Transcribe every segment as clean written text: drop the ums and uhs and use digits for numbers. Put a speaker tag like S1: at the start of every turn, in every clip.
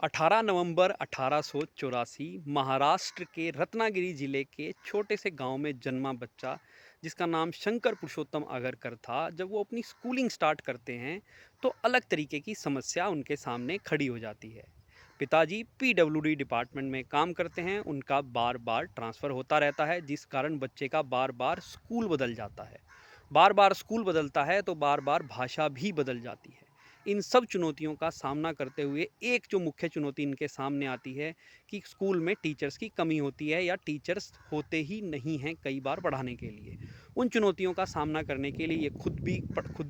S1: 18 नवंबर 1884 महाराष्ट्र के रत्नागिरी जिले के छोटे से गांव में जन्मा बच्चा जिसका नाम शंकर पुरुषोत्तम अगरकर था। जब वो अपनी स्कूलिंग स्टार्ट करते हैं तो अलग तरीके की समस्या उनके सामने खड़ी हो जाती है। पिताजी पीडब्ल्यूडी डिपार्टमेंट में काम करते हैं। उनका बार बार ट्रांसफ़र होता रहता है जिस कारण बच्चे का बार बार स्कूल बदल जाता है। बार बार स्कूल बदलता है तो बार बार भाषा भी बदल जाती है। इन सब चुनौतियों का सामना करते हुए एक जो मुख्य चुनौती इनके सामने आती है कि स्कूल में टीचर्स की कमी होती है या टीचर्स होते ही नहीं हैं कई बार पढ़ाने के लिए। उन चुनौतियों का सामना करने के लिए ये खुद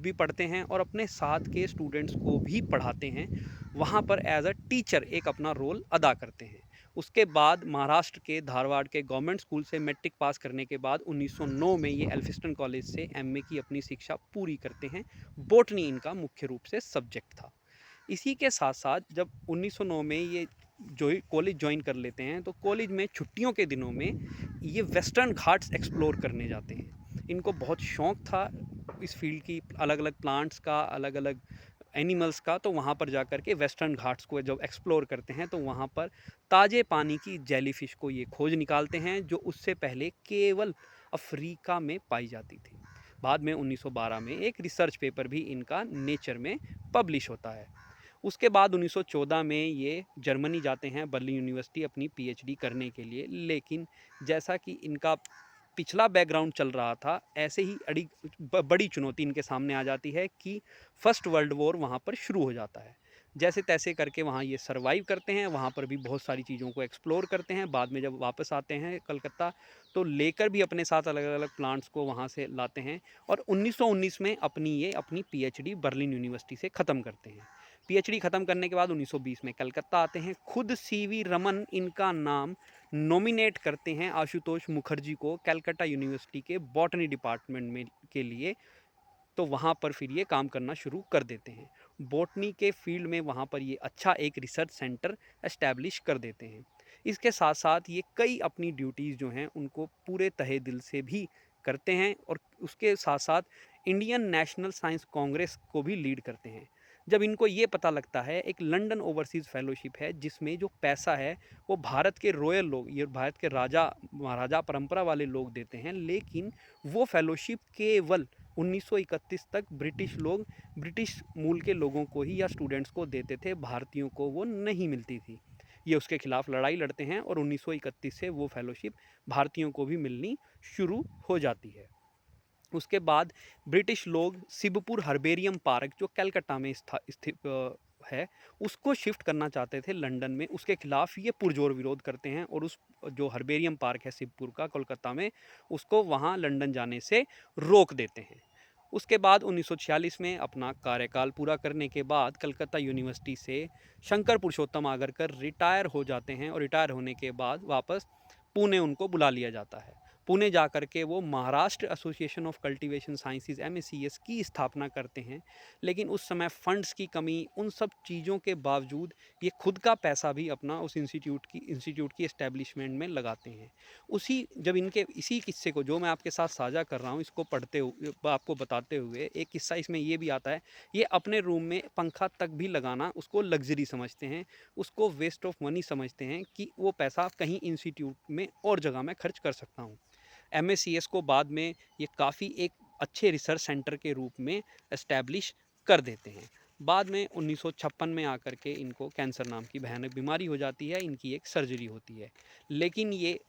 S1: भी पढ़ते हैं और अपने साथ के स्टूडेंट्स को भी पढ़ाते हैं। वहाँ पर एज अ टीचर एक अपना रोल अदा करते हैं। उसके बाद महाराष्ट्र के धारवाड़ के गवर्नमेंट स्कूल से मैट्रिक पास करने के बाद 1909 में ये एल्फिस्टन कॉलेज से एमए की अपनी शिक्षा पूरी करते हैं। बोटनी इनका मुख्य रूप से सब्जेक्ट था। इसी के साथ साथ जब 1909 में ये जो कॉलेज ज्वाइन कर लेते हैं तो कॉलेज में छुट्टियों के दिनों में ये वेस्टर्न घाट्स एक्सप्लोर करने जाते हैं। इनको बहुत शौक था इस फील्ड की, अलग अलग प्लांट्स का, अलग अलग एनिमल्स का। तो वहाँ पर जाकर के वेस्टर्न घाट्स को जब एक्सप्लोर करते हैं तो वहाँ पर ताज़े पानी की जेलीफिश को ये खोज निकालते हैं जो उससे पहले केवल अफ्रीका में पाई जाती थी। बाद में 1912 में एक रिसर्च पेपर भी इनका नेचर में पब्लिश होता है। उसके बाद 1914 में ये जर्मनी जाते हैं बर्लिन यूनिवर्सिटी अपनी पीएचडी करने के लिए। लेकिन जैसा कि इनका पिछला बैकग्राउंड चल रहा था, ऐसे ही बड़ी चुनौती इनके सामने आ जाती है कि फर्स्ट वर्ल्ड वॉर वहाँ पर शुरू हो जाता है। जैसे तैसे करके वहाँ ये सरवाइव करते हैं, वहाँ पर भी बहुत सारी चीज़ों को एक्सप्लोर करते हैं। बाद में जब वापस आते हैं कलकत्ता तो लेकर भी अपने साथ अलग अलग प्लांट्स को वहाँ से लाते हैं और 1919 में अपनी पीएचडी बर्लिन यूनिवर्सिटी से ख़त्म करते हैं। पीएचडी ख़त्म करने के बाद 1920 में कलकत्ता आते हैं। खुद सीवी रमन इनका नाम नॉमिनेट करते हैं आशुतोष मुखर्जी को कलकत्ता यूनिवर्सिटी के बॉटनी डिपार्टमेंट में के लिए। तो वहाँ पर फिर ये काम करना शुरू कर देते हैं बॉटनी के फील्ड में। वहाँ पर ये अच्छा एक रिसर्च सेंटर एस्टैब्लिश कर देते हैं। इसके साथ साथ ये कई अपनी ड्यूटीज़ जो हैं उनको पूरे तहे दिल से भी करते हैं और उसके साथ साथ इंडियन नेशनल साइंस कांग्रेस को भी लीड करते हैं। जब इनको ये पता लगता है एक लंदन ओवरसीज़ फेलोशिप है जिसमें जो पैसा है वो भारत के रॉयल लोग, ये भारत के राजा महाराजा परंपरा वाले लोग देते हैं, लेकिन वो फेलोशिप केवल 1931 तक ब्रिटिश मूल के लोगों को ही या स्टूडेंट्स को देते थे, भारतीयों को वो नहीं मिलती थी। ये उसके खिलाफ लड़ाई लड़ते हैं और 1931 से वो फेलोशिप भारतीयों को भी मिलनी शुरू हो जाती है। उसके बाद ब्रिटिश लोग शिवपुर हर्बेरियम पार्क जो कलकत्ता में स्थित है, उसको शिफ्ट करना चाहते थे लंदन में। उसके खिलाफ ये पुरजोर विरोध करते हैं और उस जो हर्बेरियम पार्क है शिवपुर का कोलकाता में, उसको वहाँ लंदन जाने से रोक देते हैं। उसके बाद 1946 में अपना कार्यकाल पूरा करने के बाद कलकत्ता यूनिवर्सिटी से शंकर पुरुषोत्तम आगरकर रिटायर हो जाते हैं और रिटायर होने के बाद वापस पुणे उनको बुला लिया जाता है। पुणे जा कर के वो Maharashtra association of cultivation sciences MACS की स्थापना करते हैं। लेकिन उस समय फंड्स की कमी, उन सब चीज़ों के बावजूद ये खुद का पैसा भी अपना उस इंस्टीट्यूट की एस्टेब्लिशमेंट में लगाते हैं। उसी जब इनके इसी किस्से को जो मैं आपके साथ साझा कर रहा हूँ इसको पढ़ते हुए आपको बताते हुए एक किस्सा इसमें ये भी आता है। ये अपने रूम में पंखा तक भी लगाना उसको लग्जरी समझते हैं, उसको वेस्ट ऑफ मनी समझते हैं कि वो पैसा कहीं इंस्टीट्यूट में और जगह में खर्च कर सकता हूँ। MACS को बाद में ये काफ़ी एक अच्छे रिसर्च सेंटर के रूप में एस्टैब्लिश कर देते हैं। बाद में 1956 में आकर के इनको कैंसर नाम की भयानक बीमारी हो जाती है, इनकी एक सर्जरी होती है। लेकिन ये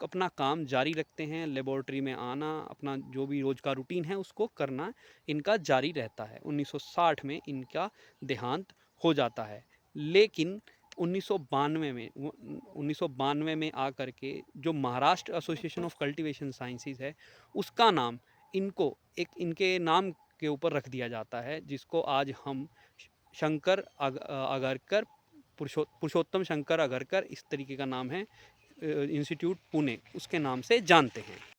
S1: अपना काम जारी रखते हैं, लेबॉर्ट्री में आना, अपना जो भी रोज़ का रूटीन है उसको करना इनका जारी रहता है। 1960 में इनका देहांत हो जाता है। लेकिन 1992 में आकर के जो Maharashtra association of cultivation sciences है उसका नाम इनको एक इनके नाम के ऊपर रख दिया जाता है, जिसको आज हम शंकर अगरकर पुरुषोत्तम शंकर अगरकर इस तरीके का नाम है, इंस्टीट्यूट पुणे उसके नाम से जानते हैं।